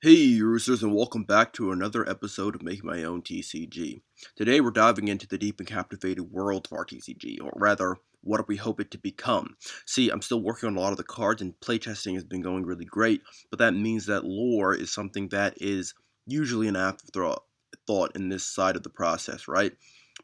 Hey Roosters, and welcome back to another episode of Making My Own TCG. Today we're diving into the deep and captivating world of our TCG, or rather, what we hope it to become. See, I'm still working on a lot of the cards, and playtesting has been going really great, but that means that lore is something that is usually an afterthought in this side of the process, right?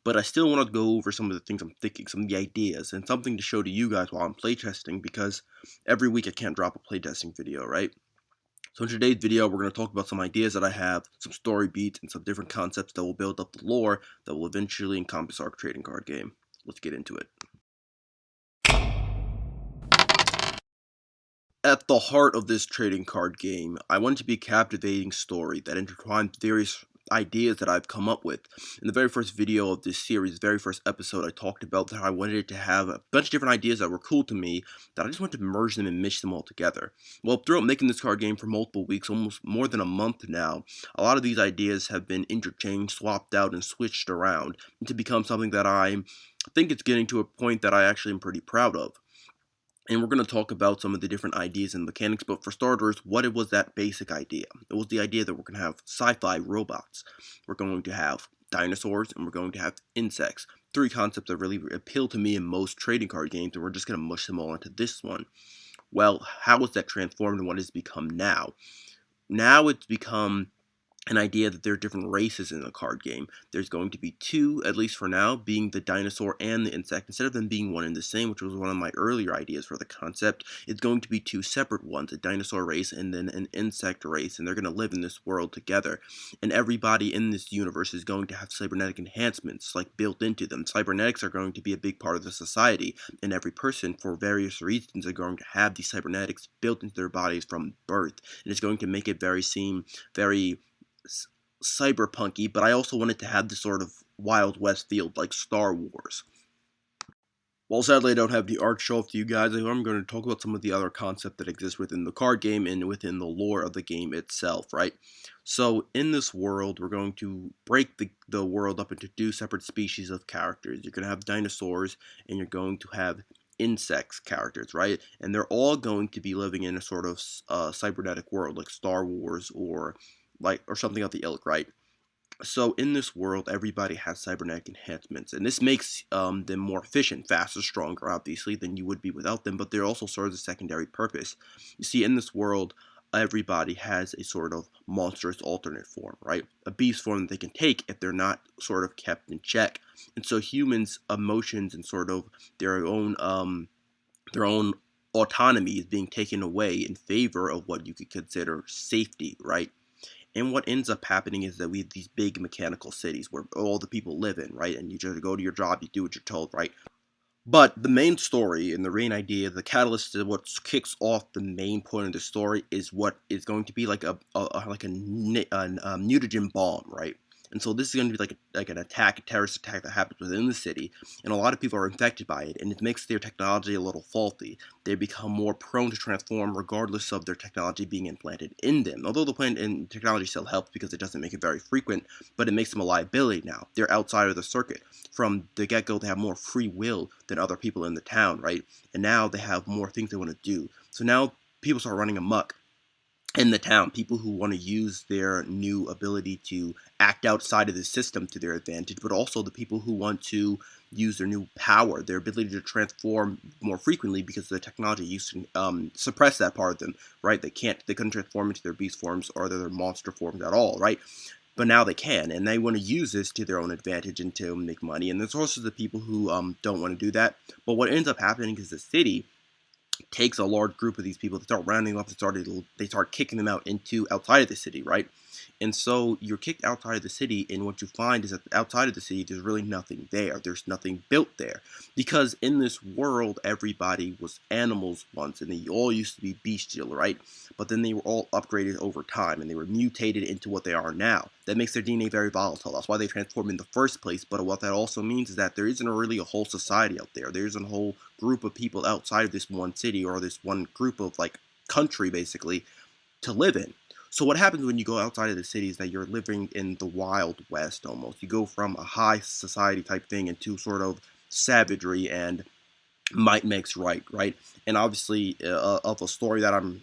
But I still want to go over some of the things I'm thinking, some of the ideas, and something to show to you guys while I'm playtesting, because every week I can't drop a playtesting video, right? So in today's video, we're going to talk about some ideas that I have, some story beats, and some different concepts that will build up the lore that will eventually encompass our trading card game. Let's get into it. At the heart of this trading card game, I want it to be a captivating story that intertwines various ideas that I've come up with. In the very first video of this series, the very first episode, I talked about that I wanted it to have a bunch of different ideas that were cool to me, that I just wanted to merge them and mish them all together. Well, throughout making this card game for multiple weeks, almost more than a month now, a lot of these ideas have been interchanged, swapped out, and switched around to become something that I think it's getting to a point that I actually am pretty proud of. And we're going to talk about some of the different ideas and mechanics, but for starters, what it was that basic idea? It was the idea that we're going to have sci-fi robots. We're going to have dinosaurs, and we're going to have insects. Three concepts that really appeal to me in most trading card games, and we're just going to mush them all into this one. Well, how was that transformed and what has become now? Now it's become an idea that there are different races in the card game. There's going to be two, at least for now, being the dinosaur and the insect. Instead of them being one and the same, which was one of my earlier ideas for the concept, it's going to be two separate ones, a dinosaur race and then an insect race, and they're going to live in this world together. And everybody in this universe is going to have cybernetic enhancements, like, built into them. Cybernetics are going to be a big part of the society, and every person, for various reasons, are going to have these cybernetics built into their bodies from birth. And it's going to make it seem very cyberpunky, but I also wanted to have this sort of Wild West feel, like Star Wars. Well, sadly, I don't have the art show up to you guys. I'm going to talk about some of the other concepts that exist within the card game and within the lore of the game itself, right? So, in this world, we're going to break the world up into two separate species of characters. You're going to have dinosaurs, and you're going to have insects characters, right? And they're all going to be living in a sort of cybernetic world, like Star Wars or something of the ilk, right? So in this world, everybody has cybernetic enhancements, and this makes them more efficient, faster, stronger, obviously, than you would be without them, but they also serve a secondary purpose. You see, in this world, everybody has a sort of monstrous alternate form, right? A beast form that they can take if they're not sort of kept in check. And so humans' emotions and sort of their own autonomy is being taken away in favor of what you could consider safety, right? And what ends up happening is that we have these big mechanical cities where all the people live in, right? And you just go to your job, you do what you're told, right? But the main story and the main idea, the catalyst to what kicks off the main point of the story is what is going to be like a mutagen bomb, right? And so this is going to be like an attack, a terrorist attack that happens within the city, and a lot of people are infected by it, and it makes their technology a little faulty. They become more prone to transform regardless of their technology being implanted in them. Although the plant and technology still helps because it doesn't make it very frequent, but it makes them a liability now. They're outside of the circuit. From the get-go, they have more free will than other people in the town, right? And now they have more things they want to do. So now people start running amok in the town, people who want to use their new ability to act outside of the system to their advantage, but also the people who want to use their new power, their ability to transform more frequently because the technology used to suppress that part of them, right? They couldn't transform into their beast forms or their monster forms at all, right? But now they can, and they want to use this to their own advantage and to make money. And there's also the people who don't want to do that. But what ends up happening is the city takes a large group of these people, they start rounding them up, they start kicking them out into outside of the city, right? And so you're kicked outside of the city, and what you find is that outside of the city, there's really nothing there. There's nothing built there. Because in this world, everybody was animals once, and they all used to be bestial, right? But then they were all upgraded over time, and they were mutated into what they are now. That makes their DNA very volatile. That's why they transform in the first place. But what that also means is that there isn't really a whole society out there. There isn't a whole group of people outside of this one city or this one group of, like, country, basically, to live in. So what happens when you go outside of the city is that you're living in the Wild West almost. You go from a high society type thing into sort of savagery and might makes right, right? And obviously, of a story that I'm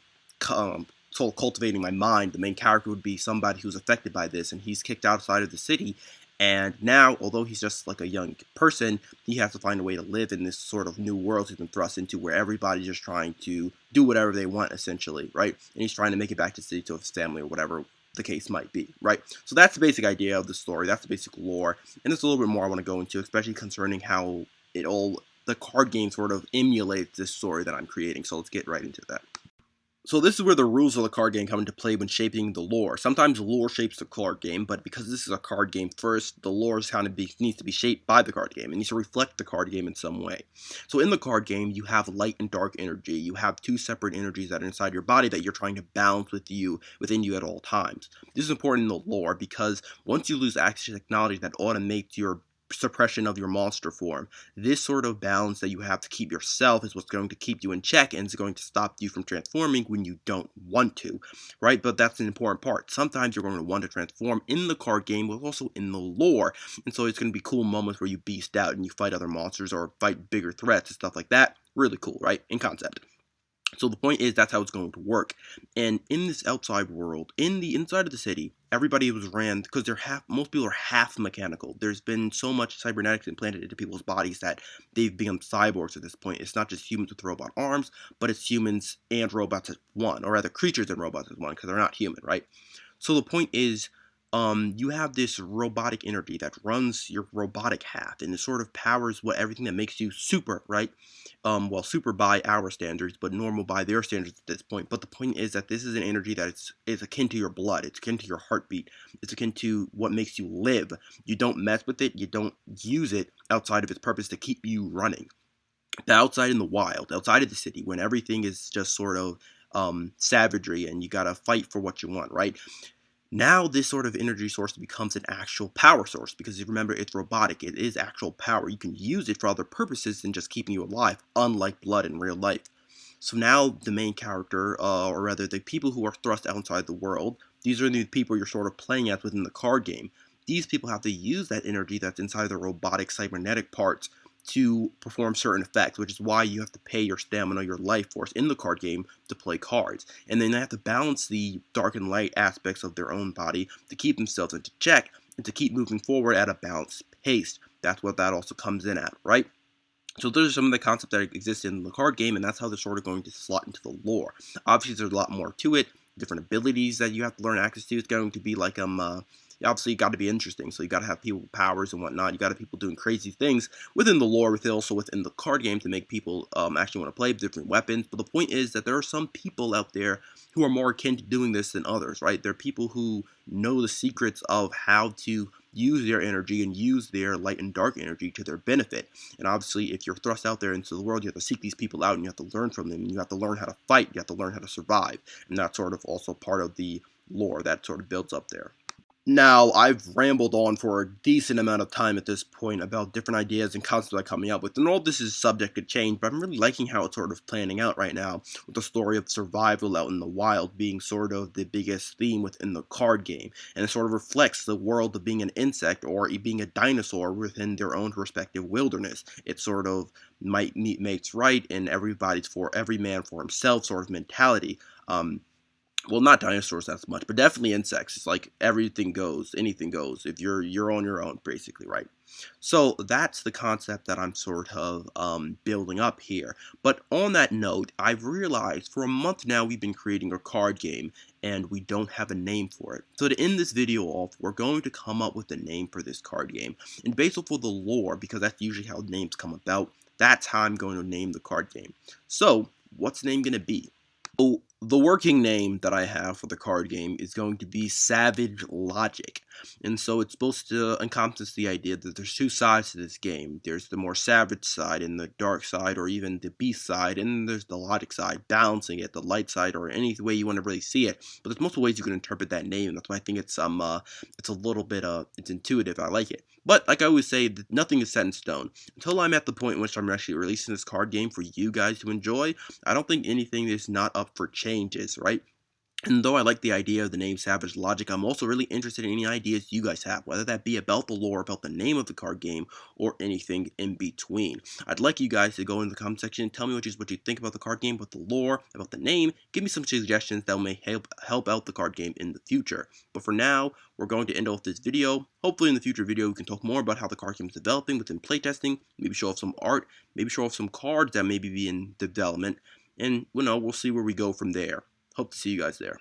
sort of cultivating my mind, the main character would be somebody who's affected by this, and he's kicked outside of the city. And now, although he's just like a young person, he has to find a way to live in this sort of new world he's been thrust into, where everybody's just trying to do whatever they want, essentially, right? And he's trying to make it back to the city to his family or whatever the case might be, right? So that's the basic idea of the story. That's the basic lore, and there's a little bit more I want to go into, especially concerning how the card game sort of emulates this story that I'm creating. So let's get right into that. So this is where the rules of the card game come into play when shaping the lore. Sometimes lore shapes the card game, but because this is a card game first, the lore needs to be shaped by the card game. It needs to reflect the card game in some way. So in the card game, you have light and dark energy. You have two separate energies that are inside your body that you're trying to balance within you at all times. This is important in the lore because once you lose access to technology that automates your suppression of your monster form, this sort of balance that you have to keep yourself is what's going to keep you in check and is going to stop you from transforming when you don't want to, right? But that's an important part. Sometimes you're going to want to transform in the card game, but also in the lore, and so it's going to be cool moments where you beast out and you fight other monsters or fight bigger threats and stuff like that. Really cool, right? In concept. So the point is that's how it's going to work. And in this outside world, in the inside of the city, everybody was ran because most people are half mechanical. There's been so much cybernetics implanted into people's bodies that they've become cyborgs at this point. It's not just humans with robot arms, but it's humans and robots as one, or rather creatures and robots as one, because they're not human, right? So the point is, you have this robotic energy that runs your robotic half, and it sort of powers everything that makes you super, right? Well, super by our standards, but normal by their standards at this point. But the point is that this is an energy that is akin to your blood. It's akin to your heartbeat. It's akin to what makes you live. You don't mess with it. You don't use it outside of its purpose to keep you running. Outside in the wild, outside of the city, when everything is just sort of savagery and you gotta fight for what you want, right? Now this sort of energy source becomes an actual power source because remember, it's robotic. It is actual power. You can use it for other purposes than just keeping you alive, unlike blood in real life. So now the main character, or rather the people who are thrust outside the world, these are the people you're sort of playing as within the card game. These people have to use that energy that's inside the robotic cybernetic parts to perform certain effects, which is why you have to pay your stamina, your life force in the card game to play cards. And then they have to balance the dark and light aspects of their own body to keep themselves into check and to keep moving forward at a balanced pace. That's what that also comes in at, right? So those are some of the concepts that exist in the card game, and that's how they're sort of going to slot into the lore. Obviously, there's a lot more to it. Different abilities that you have to learn access to. It's going to be like obviously you got to be interesting, so you got to have people with powers and whatnot. You got to have people doing crazy things within the lore, also within the card game to make people actually want to play different weapons. But the point is that there are some people out there who are more akin to doing this than others, right? There are people who know the secrets of how to use their energy and use their light and dark energy to their benefit. And obviously, if you're thrust out there into the world, you have to seek these people out and you have to learn from them. And you have to learn how to fight. You have to learn how to survive. And that's sort of also part of the lore that sort of builds up there. Now, I've rambled on for a decent amount of time at this point about different ideas and concepts I'm coming up with, and all this is subject to change, but I'm really liking how it's sort of planning out right now, with the story of survival out in the wild being sort of the biggest theme within the card game, and it sort of reflects the world of being an insect or being a dinosaur within their own respective wilderness. It sort of might meet mates right, and everybody's for every man for himself sort of mentality. Well, not dinosaurs as much, but definitely insects. It's like everything goes, anything goes. If you're on your own, basically, right? So that's the concept that I'm sort of building up here. But on that note, I've realized for a month now we've been creating a card game, and we don't have a name for it. So to end this video off, we're going to come up with a name for this card game. And based off of the lore, because that's usually how names come about, that's how I'm going to name the card game. So what's the name going to be? So the working name that I have for the card game is going to be Savage Logic. And so it's supposed to encompass the idea that there's two sides to this game. There's the more savage side and the dark side, or even the beast side, and there's the logic side, balancing it, the light side, or any way you want to really see it. But there's multiple ways you can interpret that name. That's why I think it's a little bit it's intuitive. I like it. But like I always say, nothing is set in stone. Until I'm at the point in which I'm actually releasing this card game for you guys to enjoy, I don't think anything is not up for changes, right? And though I like the idea of the name Savage Logic, I'm also really interested in any ideas you guys have, whether that be about the lore, about the name of the card game, or anything in between. I'd like you guys to go in the comment section and tell me what you think about the card game, about the lore, about the name. Give me some suggestions that may help out the card game in the future. But for now, we're going to end off this video. Hopefully in the future video we can talk more about how the card game is developing within playtesting, maybe show off some art, maybe show off some cards that maybe be in development, and we'll see where we go from there. Hope to see you guys there.